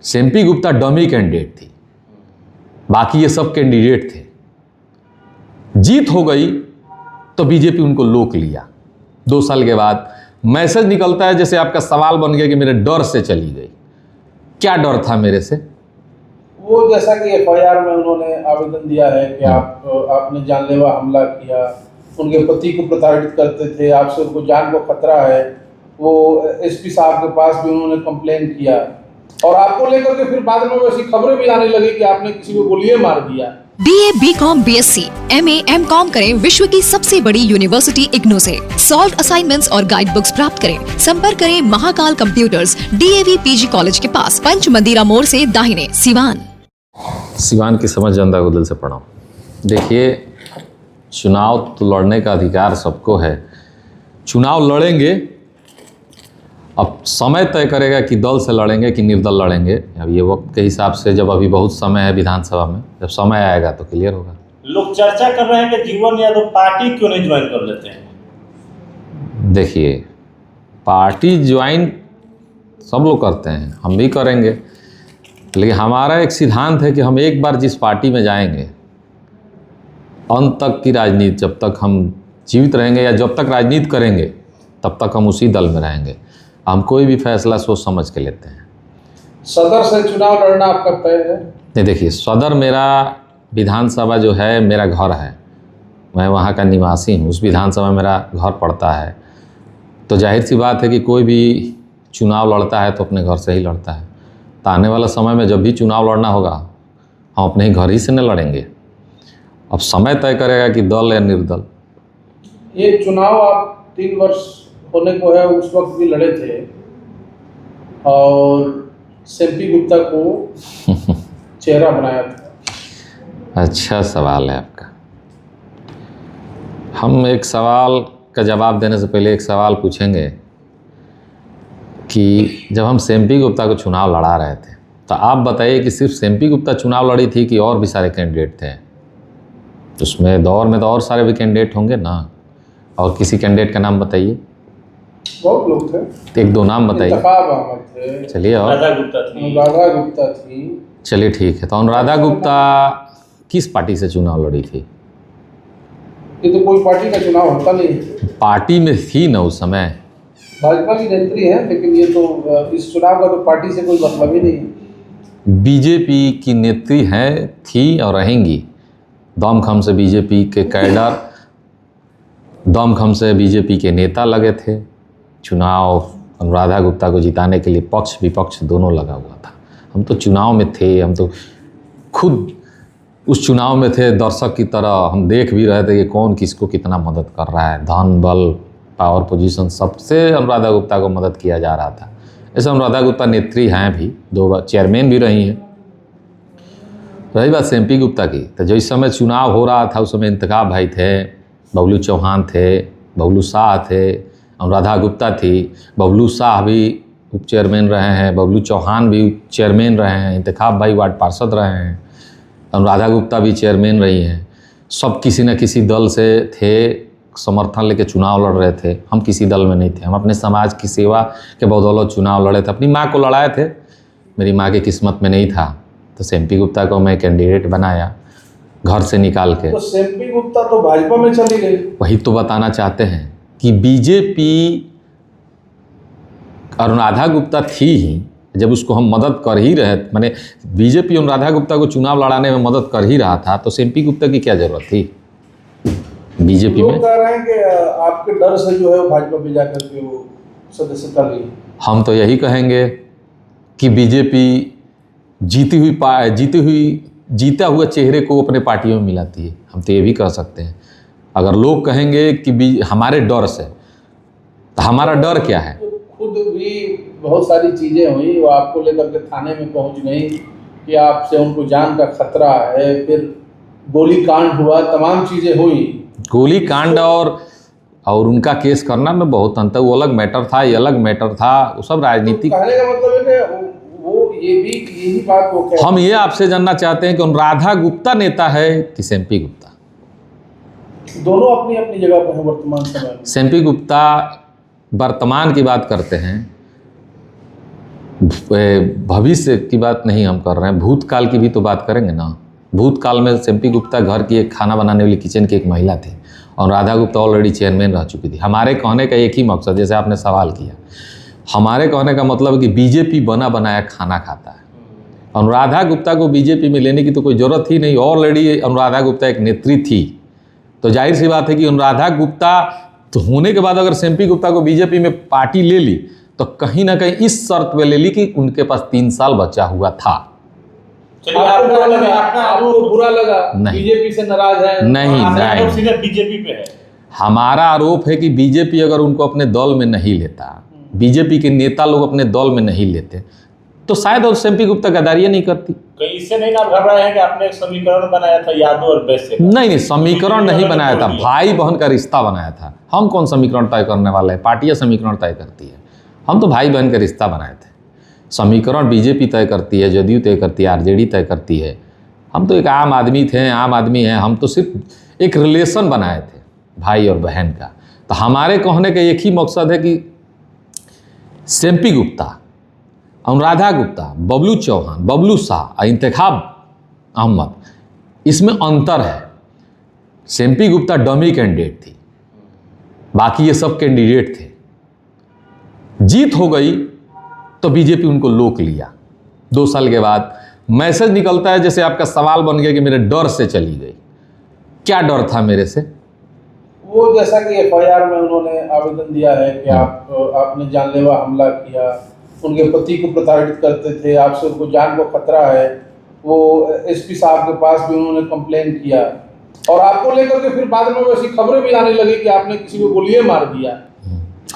Simpi Gupta dummy candidate थी, बाकी ये सब कैंडिडेट थे। जीत हो गई तो बीजेपी उनको लोक लिया। 2 साल के बाद मैसेज निकलता है, जैसे आपका सवाल बन गया कि मेरे डर से चली गई। क्या डर था मेरे से? वो जैसा कि एफआईआर में उन्होंने आवेदन दिया है कि आपने जानलेवा हमला किया, उनके पति को प्रताड़ित करते थे, आपसे उनको जान को खतरा है। वो एसपी साहब के पास भी उन्होंने कंप्लेन किया और आपको लेकर के फिर बाद में वैसी खबरें भी आने लगी कि आपने किसी को गोलियां मार दिया। BA, BCom, BSc, MA, MCom करें विश्व की सबसे बड़ी यूनिवर्सिटी इग्नू से। सॉल्व असाइनमेंट्स और गाइड बुक्स प्राप्त करें। संपर्क करें Mahakal computers, DAV PG college के पास, पंच मंदिरा मोड़ से दाहिने, सिवान। सिवान की समझ जनता को दिल से प्रणाम। देखिए, चुनाव तो लड़ने का अधिकार सबको है। चुनाव लड़ेंगे, अब समय तय करेगा कि दल से लड़ेंगे कि निर्दल लड़ेंगे। अब ये वक्त के हिसाब से, जब अभी बहुत समय है विधानसभा में, जब समय आएगा तो क्लियर होगा। लोग चर्चा कर रहे हैं कि जीवन यादव पार्टी क्यों नहीं ज्वाइन कर लेते हैं? देखिए, पार्टी ज्वाइन सब लोग करते हैं, हम भी करेंगे, लेकिन हमारा एक सिद्धांत है कि हम एक बार जिस पार्टी में जाएंगे, अंत तक की राजनीति, जब तक हम जीवित रहेंगे या जब तक राजनीति करेंगे तब तक हम उसी दल में रहेंगे। हम कोई भी फैसला सोच समझ के लेते हैं। सदर से चुनाव लड़ना आपका तय है? नहीं, देखिए, सदर मेरा विधानसभा जो है मेरा घर है, मैं वहाँ का निवासी हूँ, उस विधानसभा मेरा घर पड़ता है, तो जाहिर सी बात है कि कोई भी चुनाव लड़ता है तो अपने घर से ही लड़ता है। तो आने वाला समय में जब भी चुनाव लड़ना होगा, हम अपने ही घर ही से न लड़ेंगे। अब समय तय करेगा कि दल या निर्दल। ये चुनाव आप 3 वर्ष होने को है, उस वक्त भी लड़े थे और सिम्पी गुप्ता को चेहरा बनाया था। अच्छा सवाल है आपका। हम एक सवाल का जवाब देने से पहले एक सवाल पूछेंगे कि जब हम सिम्पी गुप्ता को चुनाव लड़ा रहे थे, तो आप बताइए कि सिर्फ सिम्पी गुप्ता चुनाव लड़ी थी कि और भी सारे कैंडिडेट थे? उसमें दौर में तो और सारे भी कैंडिडेट होंगे ना। और किसी कैंडिडेट का नाम बताइए। बहुत लोग थे, 1-2 नाम बताइए। इंतखाब अहमद थे, चलिए, और अनुराधा गुप्ता थी। चलिए ठीक है। तो अनुराधा गुप्ता किस पार्टी से चुनाव लड़ी थी? ये तो कोई पार्टी का चुनाव होता नहीं। पार्टी में थी ना उस समय, भाजपा की नेत्री है, लेकिन ये तो इस चुनाव का तो पार्टी से कोई मतलब ही नहीं। बीजेपी की नेत्री हैं, थी और रहेंगी। दमखम से बीजेपी के कैडर, दमखम से बीजेपी के नेता लगे थे। चुनाव अनुराधा गुप्ता को जिताने के लिए पक्ष विपक्ष दोनों लगा हुआ था। हम तो चुनाव में थे, हम तो खुद उस चुनाव में थे, दर्शक की तरह हम देख भी रहे थे कि कौन किसको कितना मदद कर रहा है। धन, बल, पावर पोजीशन, सबसे अनुराधा गुप्ता को मदद किया जा रहा था। ऐसे अनुराधा गुप्ता नेत्री हैं भी, 2 बार चेयरमैन भी रही हैं। रही बात सिम्पी गुप्ता की, तो जिस समय चुनाव हो रहा था उस समय इंतखाब भाई थे, बबलू चौहान थे, बबलू शाह थे, अनुराधा गुप्ता थी। बबलू शाह भी उप चेयरमैन रहे हैं, बबलू चौहान भी चेयरमैन रहे हैं, इंतखाब भाई वार्ड पार्षद रहे हैं, अनुराधा गुप्ता भी चेयरमैन रही हैं। सब किसी न किसी दल से थे, समर्थन लेके चुनाव लड़ रहे थे। हम किसी दल में नहीं थे, हम अपने समाज की सेवा के बदौलत चुनाव लड़े थे। अपनी माँ को लड़ाए थे, मेरी माँ की किस्मत में नहीं था, तो सिम्पी गुप्ता को मैं कैंडिडेट बनाया घर से निकाल के। तो सिम्पी गुप्ता तो भाजपा में चली गई। वही तो बताना चाहते हैं कि बीजेपी अनुराधा गुप्ता थी ही, जब उसको हम मदद कर ही रहे, माने बीजेपी अनुराधा गुप्ता को चुनाव लड़ाने में मदद कर ही रहा था, तो सिम्पी गुप्ता की क्या जरूरत थी बीजेपी में? लोग कह रहे हैं कि आपके डर से जो है वो भाजपा में जाकर के वो सदस्यता ली। हम तो यही कहेंगे कि बीजेपी जीता हुआ चेहरे को अपने पार्टियों में मिलाती है। हम तो ये भी कह सकते हैं। अगर लोग कहेंगे कि हमारे डर से, तो हमारा डर क्या है? खुद भी बहुत सारी चीज़ें हुई, वो आपको लेकर के थाने में पहुंच गई कि आपसे उनको जान का खतरा है, फिर गोली कांड हुआ, तमाम चीज़ें हुई। गोली कांड और उनका केस करना में बहुत अंतर, वो अलग मैटर था, ये अलग मैटर था, वो सब राजनीतिक। कहने का मतलब है कि वो यही बात वो कहते हैं। हम ये आपसे जानना चाहते हैं कि अनुराधा गुप्ता नेता है कि सिम्पी गुप्ता? दोनों अपनी अपनी जगह पर हैं वर्तमान समय में। सिम्पी गुप्ता वर्तमान की बात करते हैं भविष्य की बात नहीं हम कर रहे हैं, भूतकाल की भी तो बात करेंगे ना। भूतकाल में सिम्पी गुप्ता घर की एक खाना बनाने वाली किचन की एक महिला थी और राधा गुप्ता ऑलरेडी चेयरमैन रह चुकी थी। हमारे कहने का एक ही मकसद, जैसे आपने सवाल किया, हमारे कहने का मतलब है कि बीजेपी बना बनाया खाना खाता है। अनुराधा गुप्ता को बीजेपी में लेने की तो कोई ज़रूरत ही नहीं, ऑलरेडी अनुराधा गुप्ता एक नेत्री थी। तो जाहिर सी बात है कि अनुराधा गुप्ता तो होने के बाद अगर सिम्पी गुप्ता को बीजेपी में पार्टी ले ली तो कहीं ना कहीं इस शर्त पे ले ली कि उनके पास 3 साल बचा हुआ था। चलिए, आपको बुरा लगा, नहीं। बीजेपी से नाराज है? नहीं, सीधे बीजेपी पे है। हमारा आरोप है कि बीजेपी अगर उनको अपने दल में नहीं लेता, बीजेपी के नेता लोग अपने दल में नहीं लेते, तो शायद और सिम्पी गुप्ता गद्दारियां नहीं करती। कहीं इससे नहीं ना घबराए हैं कि आपने एक समीकरण बनाया था यादव और वैश्य का? नहीं, समीकरण नहीं बनाया था, भाई बहन का रिश्ता बनाया था। हम कौन समीकरण तय करने वाले हैं? पार्टियां समीकरण तय करती है, हम तो भाई बहन का रिश्ता बनाए थे। समीकरण बीजेपी तय करती है, जदयू तय करती है, आरजेडी तय करती है। हम तो एक आम आदमी थे, आम आदमी हैं, हम तो सिर्फ एक रिलेशन बनाए थे भाई और बहन का। तो हमारे कहने का एक ही मकसद है कि सिम्पी गुप्ता, अनुराधा गुप्ता, बबलू चौहान, बबलू शाह और इंतखाब अहमद, इसमें अंतर है। सिम्पी गुप्ता डमी कैंडिडेट थी, बाकी ये सब कैंडिडेट थे। जीत हो गई तो बीजेपी उनको लोक लिया। 2 साल के बाद मैसेज निकलता है, जैसे आपका सवाल बन गया कि मेरे डर से चली गई। क्या डर था मेरे से? वो जैसा कि एफआईआर में उन्होंने आवेदन दिया है कि आपने जानलेवा हमला किया, उनके पति को प्रताड़ित करते थे, आपसे उनको जान को खतरा है। वो एसपी साहब के पास भी उन्होंने कंप्लेन किया और आपको लेकर के फिर बाद में वैसी खबरें भी आने लगी कि आपने किसी को गोलियां मार दिया।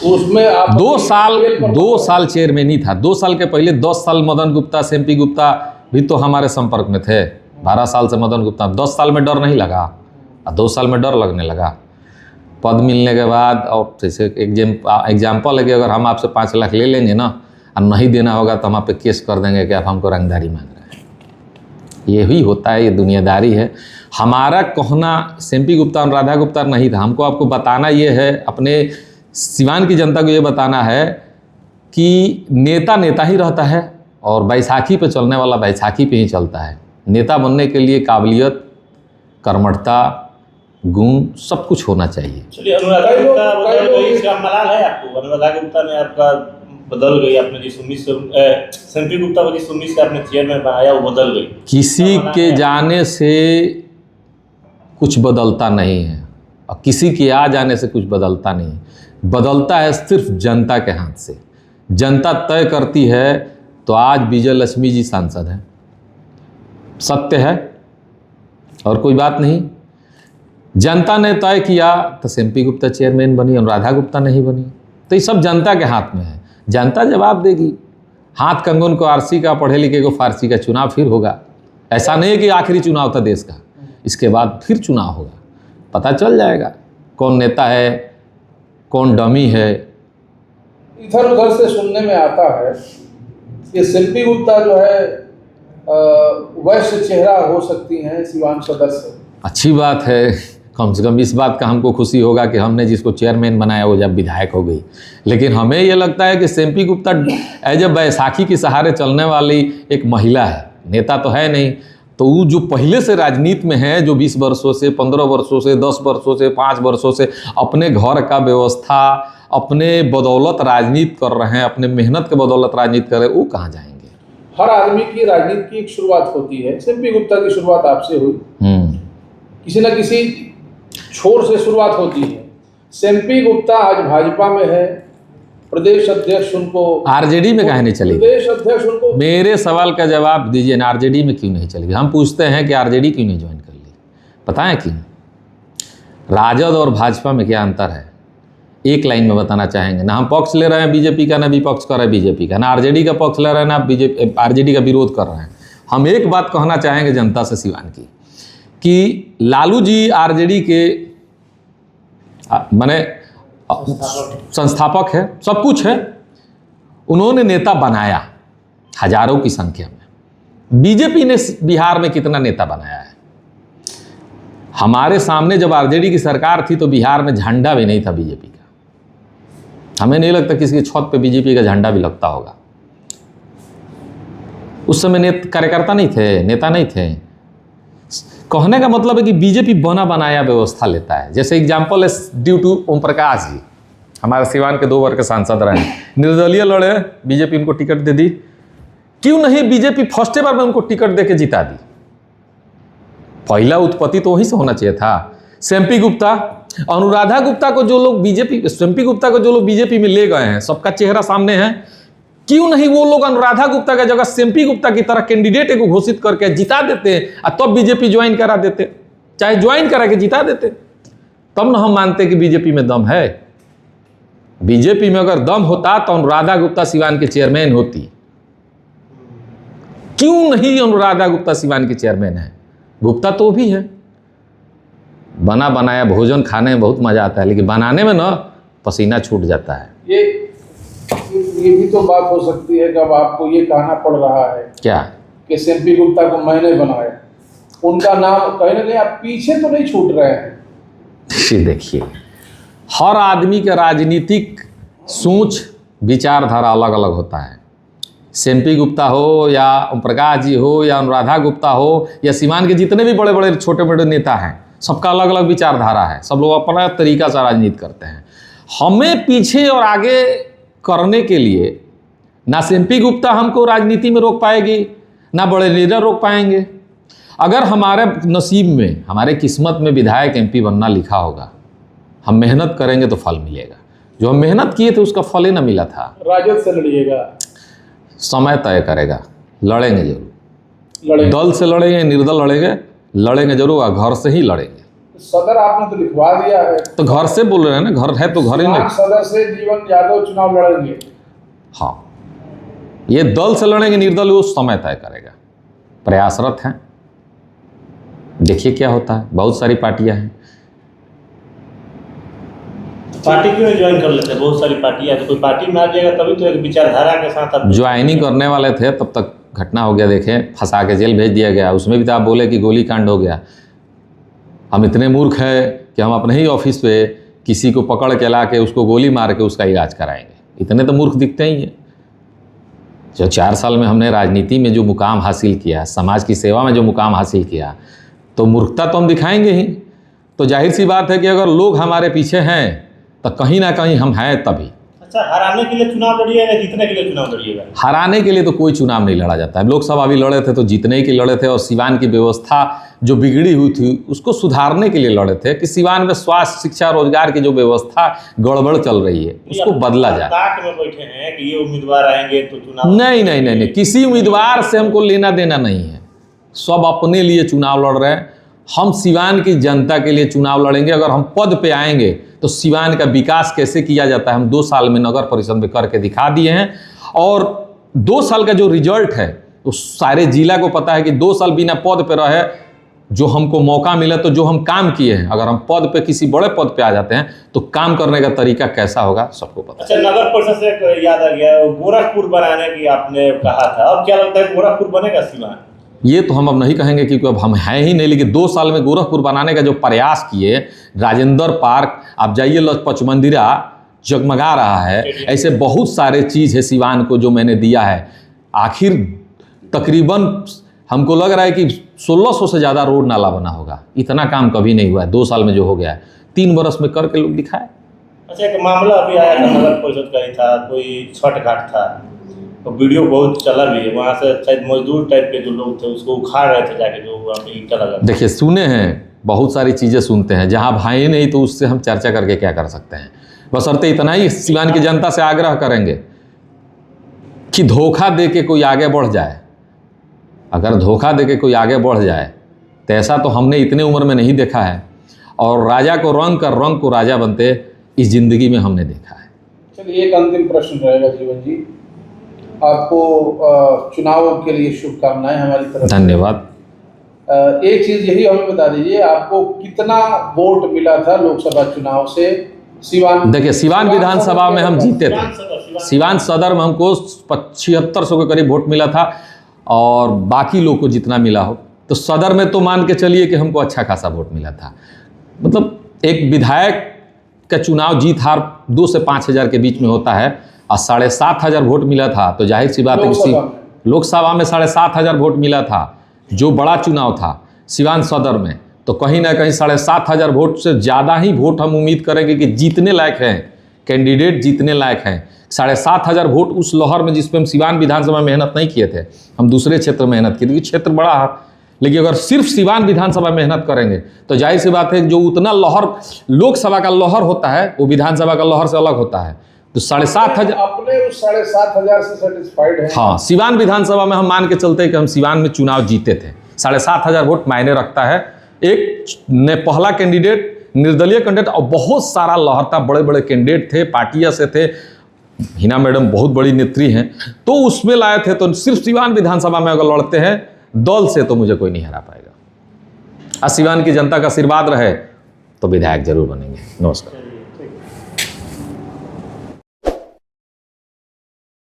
उसमें आप 2 साल चेयरमैन ही था। 2 साल के पहले 10 साल मदन गुप्ता, सिम्पी गुप्ता भी तो हमारे संपर्क में थे। 12 साल से मदन गुप्ता। 10 साल में डर नहीं लगा और 2 साल में डर लगने लगा। पद मिलने के बाद, और जैसे एग्जाम्पल है कि अगर हम आपसे 5 लाख ले लेंगे ना और नहीं देना होगा तो हम आप पे केस कर देंगे कि आप हमको रंगदारी मांग रहे हैं। ये ही होता है, ये दुनियादारी है। हमारा कहना सिम्पी गुप्ता, अनुराधा गुप्ता नहीं था। हमको आपको बताना ये है, अपने सिवान की जनता को ये बताना है कि नेता नेता ही रहता है और बैसाखी पे चलने वाला बैसाखी पे ही चलता है। नेता बनने के लिए काबिलियत, कर्मठता, गुण सब कुछ होना चाहिए। चलिए, अनुराधा गुप्ता बदल गई, इसका मलाल है आपको? अनुराधा गुप्ता ने आपका बदल गई, आपने जिस 19 से सिम्पी गुप्ता को जिस 19 से आपने चेयरमैन बनाया वो बदल गई। किसी के जाने से कुछ बदलता नहीं है और किसी के आ जाने से कुछ बदलता नहीं है। बदलता है सिर्फ जनता के हाथ से। जनता तय करती है। तो आज विजय लक्ष्मी जी सांसद हैं, सत्य है और कोई बात नहीं। जनता ने तय किया तो सिम्पी गुप्ता चेयरमैन बनी, अनुराधा गुप्ता नहीं बनी। तो ये सब जनता के हाथ में है, जनता जवाब देगी। हाथ कंगन को आरसी का, पढ़े लिखे को फारसी का। चुनाव फिर होगा। ऐसा नहीं है कि आखिरी चुनाव था देश का, इसके बाद फिर चुनाव होगा। पता चल जाएगा कौन नेता है, कौन डमी है। इधर उधर से सुनने में आता है कि सिम्पी गुप्ता जो है वैश्य चेहरा हो सकती हैं सिवान सदर से। अच्छी बात है, कम से कम इस बात का हमको खुशी होगा कि हमने जिसको चेयरमैन बनाया वो जब विधायक हो गई। लेकिन हमें ये लगता है कि सिम्पी गुप्ता एज ए बैसाखी के सहारे चलने वाली एक महिला है, नेता तो है नहीं। तो वो जो पहले से राजनीति में है, जो 20 वर्षों से, 15 वर्षों से, 10 वर्षों से, 5 वर्षों से अपने घर का व्यवस्था अपने बदौलत राजनीति कर रहे हैं, अपने मेहनत के बदौलत राजनीति कर रहे हैं, वो कहाँ जाएंगे? हर आदमी की राजनीति की एक शुरुआत होती है। सिम्पी गुप्ता की शुरुआत आपसे हुई, किसी न किसी छोर से शुरुआत होती है। सिम्पी गुप्ता आज भाजपा में है, प्रदेश अध्यक्ष उनको आरजेडी में काहे नहीं चलेगी? प्रदेश अध्यक्ष उनको। मेरे सवाल का जवाब दीजिए ना, आरजेडी में क्यों नहीं चलेगी? हम पूछते हैं कि आरजेडी क्यों नहीं ज्वाइन कर ली? पता है क्यों? राजद और भाजपा में क्या अंतर है? एक लाइन में बताना चाहेंगे ना। हम पक्ष ले रहे हैं बीजेपी का, ना विपक्ष कर रहे हैं बीजेपी का, ना आरजेडी का पक्ष ले रहे हैं, ना बीजेपी आरजेडी का विरोध कर रहे हैं। हम एक बात कहना चाहेंगे जनता से सिवान की, कि लालू जी आरजेडी के माने संस्थापक है, सब कुछ है। उन्होंने नेता बनाया हजारों की संख्या में। बीजेपी ने बिहार में कितना नेता बनाया है? हमारे सामने जब आरजेडी की सरकार थी तो बिहार में झंडा भी नहीं था बीजेपी का। हमें नहीं लगता किसी की छत पे बीजेपी का झंडा भी लगता होगा। उस समय कार्यकर्ता नहीं थे, नेता नहीं थे। कहने का मतलब है कि बीजेपी बना बनाया व्यवस्था लेता है। जैसे एग्जाम्पल है ड्यू टू ओम प्रकाश जी, हमारे सिवान के 2 बार के सांसद रहे, निर्दलीय लड़े, बीजेपी उनको टिकट दे दी। क्यों नहीं बीजेपी फर्स्ट बार में उनको टिकट दे के जिता दी? पहला उत्पत्ति तो वहीं से होना चाहिए था। सेम्पी गुप्ता, अनुराधा गुप्ता को जो लोग बीजेपी, सेम्पी गुप्ता को जो लोग बीजेपी में ले गए हैं, सबका चेहरा सामने है। क्यों नहीं वो लोग अनुराधा गुप्ता का जगह सेम्पी गुप्ता की तरह कैंडिडेट को घोषित करके जिता देते और तब बीजेपी ज्वाइन करा देते, चाहे ज्वाइन करा के जिता देते, तब ना हम मानते कि बीजेपी में दम है। बीजेपी में अगर दम होता तो अनुराधा गुप्ता सिवान के चेयरमैन होती। क्यों नहीं अनुराधा गुप्ता सिवान की चेयरमैन है? गुप्ता तो भी है। बना बनाया भोजन खाने में बहुत मजा आता है, लेकिन बनाने में ना पसीना छूट जाता है। ये भी तो बात हो सकती है कि अब आपको ये कहना पड़ रहा है क्या कि सेम्पी गुप्ता को मैंने बनाया, उनका नाम कहीं ना कहीं आप पीछे तो नहीं छूट रहे हैं? देखिए, हर आदमी के राजनीतिक सोच विचारधारा अलग अलग होता है। सेम्पी गुप्ता हो या ओम प्रकाश जी हो या अनुराधा गुप्ता हो या सिवान के जितने भी बड़े बड़े छोटे बड़े नेता हैं, सबका अलग अलग विचारधारा है। सब लोग अपना तरीका से राजनीति करते हैं। हमें पीछे और आगे करने के लिए ना सेम्पी गुप्ता हमको राजनीति में रोक पाएगी, ना बड़े लीडर रोक पाएंगे। अगर हमारे नसीब में, हमारे किस्मत में विधायक एमपी बनना लिखा होगा, हम मेहनत करेंगे तो फल मिलेगा। जो हम मेहनत किए थे उसका फल ही ना मिला था। राजद से लड़िएगा, समय तय करेगा। लड़ेंगे जरूर, दल से लड़ेंगे, निर्दल लड़ेंगे, लड़ेंगे जरूर, और घर से ही लड़ेंगे। सदर आपने तो लिखवा दिया है, तो घर से बोल रहे हैं ना, घर है तो घर ही नहीं। सदर से जीवन यादव चुनाव लड़ेंगे। हाँ, ये दल से लड़ेंगे निर्दल वो समय तय करेगा। प्रयासरत हैं, देखिए क्या होता है। बहुत सारी पार्टियां हैं। पार्टी क्यों ज्वाइन कर लेते हैं? बहुत सारी पार्टियां, तो कोई पार्टी में आ जाएगा तभी तो एक विचारधारा के साथ आप ज्वाइनिंग करने वाले थे, तब तक घटना हो गया। देखें, फंसा के जेल भेज दिया गया। उसमें भी तो आप बोले कि गोली कांड हो गया। हम इतने मूर्ख हैं कि हम अपने ही ऑफिस पे किसी को पकड़ के ला के उसको गोली मार के उसका इलाज कराएंगे। इतने तो मूर्ख दिखते ही हैं। जो 4 साल में हमने राजनीति में जो मुकाम हासिल किया, समाज की सेवा में जो मुकाम हासिल किया, तो मूर्खता तो हम दिखाएंगे ही। तो जाहिर सी बात है कि अगर लोग हमारे पीछे हैं तो कहीं ना कहीं हम हैं तभी। अच्छा, हराने के लिए चुनाव लड़िएगा, जीतने के लिए चुनाव लड़िएगा? हराने के लिए तो कोई चुनाव नहीं लड़ा जाता है। लोकसभा भी लड़े थे तो जीतने के लिए लड़े थे, और सिवान की व्यवस्था जो बिगड़ी हुई थी उसको सुधारने के लिए लड़े थे कि सिवान में स्वास्थ्य, शिक्षा, रोजगार की जो व्यवस्था गड़बड़ चल रही है उसको बदला जाए। ताक में बैठे हैं कि ये उम्मीदवार आएंगे तो चुनाव। नहीं, किसी उम्मीदवार से हमको लेना देना नहीं है। सब अपने लिए चुनाव लड़ रहे हैं। हम सिवान की जनता के लिए चुनाव लड़ेंगे। अगर हम पद पे आएंगे तो सिवान का विकास कैसे किया जाता है हम 2 साल में नगर परिषद में करके दिखा दिए हैं। और 2 साल का जो रिजल्ट है तो सारे जिला को पता है कि 2 साल बिना पद पे रहे, जो हमको मौका मिला, तो जो हम काम किए हैं, अगर हम पद पे किसी बड़े पद पे आ जाते हैं तो काम करने का तरीका कैसा होगा सबको पता है। अच्छा, नगर परिषद से एक याद आ गया, गोरखपुर बनाने की आपने कहा था। अब क्या लगता है गोरखपुर बनेगा सिवान? ये तो हम अब नहीं कहेंगे क्योंकि अब हम हैं ही नहीं, लेकिन 2 साल में गोरखपुर बनाने का जो प्रयास किए, राजेंद्र पार्क, आप जाइए लजपत मंदिरा जगमगा रहा है। ऐसे बहुत सारे चीज़ है सिवान को जो मैंने दिया है। आखिर तकरीबन हमको लग रहा है कि 1600 से ज़्यादा रोड नाला बना होगा। इतना काम कभी नहीं हुआ है 2 साल में जो हो गया है। 3 बरस में करके लोग दिखाए। अच्छा, एक मामला अभी आया था नगर परिषद का ही था, कोई छठ घाट था, तो वीडियो बहुत चला भी है। वहाँ से शायद मजदूर टाइप के जो लोग थे उसको उखाड़ रहे थे जाके, जो वहाँ पे ईंटा लगा। देखिए, सुने हैं, बहुत सारी चीज़ें सुनते हैं। जहाँ भाई नहीं तो उससे हम चर्चा करके क्या कर सकते हैं। बशर्ते इतना ही सिवान की जनता से आग्रह करेंगे कि धोखा दे के कोई आगे बढ़ जाए। अगर धोखा दे के कोई आगे बढ़ जाए तो ऐसा तो हमने इतने उम्र में नहीं देखा है। और राजा को रंग कर रंग को राजा बनते इस जिंदगी में हमने देखा है। चलिए, एक अंतिम प्रश्न रहेगा जीवन जी, आपको चुनाव के लिए शुभकामनाएं हमारी तरफ से। धन्यवाद। एक चीज़ यही हमें बता दीजिए, आपको कितना वोट मिला था लोकसभा चुनाव से सिवान? देखिए, सिवान विधानसभा में हम जीते थे। सिवान सदर में हमको 7500 के करीब वोट मिला था, और बाकी लोग को जितना मिला हो, तो सदर में तो मान के चलिए कि हमको अच्छा खासा वोट मिला था। मतलब एक विधायक का चुनाव जीत हार 2 से 5 हज़ार के बीच में होता है, और 7500 वोट मिला था। तो जाहिर सी बात है कि लोकसभा में 7,500 वोट मिला था, जो बड़ा चुनाव था सिवान सदर में, तो कहीं ना कहीं 7,500 वोट से ज़्यादा ही वोट हम उम्मीद करेंगे कि जीतने लायक हैं, कैंडिडेट जीतने लायक हैं। 7,500 वोट उस लहर में जिसपे हम सिवान विधानसभा में मेहनत नहीं किए थे, हम दूसरे क्षेत्र में मेहनत किए, क्योंकि क्षेत्र बड़ा है। लेकिन अगर सिर्फ सिवान विधानसभा में मेहनत करेंगे तो जाहिर सी बात है, जो उतना लहर लोकसभा का लहर होता है वो विधानसभा का लहर से अलग होता है। तो 7,500 अपने उस 7,500 से सेटिस्फाइड है? हाँ, सिवान विधानसभा में हम मान के चलते हैं कि हम सिवान में चुनाव जीते थे। 7,500 वोट मायने रखता है। एक ने पहला कैंडिडेट निर्दलीय कैंडिडेट और बहुत सारा लहर था, बड़े बड़े कैंडिडेट थे, पार्टियां से थे, हिना मैडम बहुत बड़ी नेत्री हैं, तो उसमें लाए थे। तो सिर्फ सिवान विधानसभा में अगर लड़ते हैं दल से तो मुझे कोई नहीं हरा पाएगा। और सिवान की जनता का आशीर्वाद रहे तो विधायक जरूर बनेंगे। नमस्कार।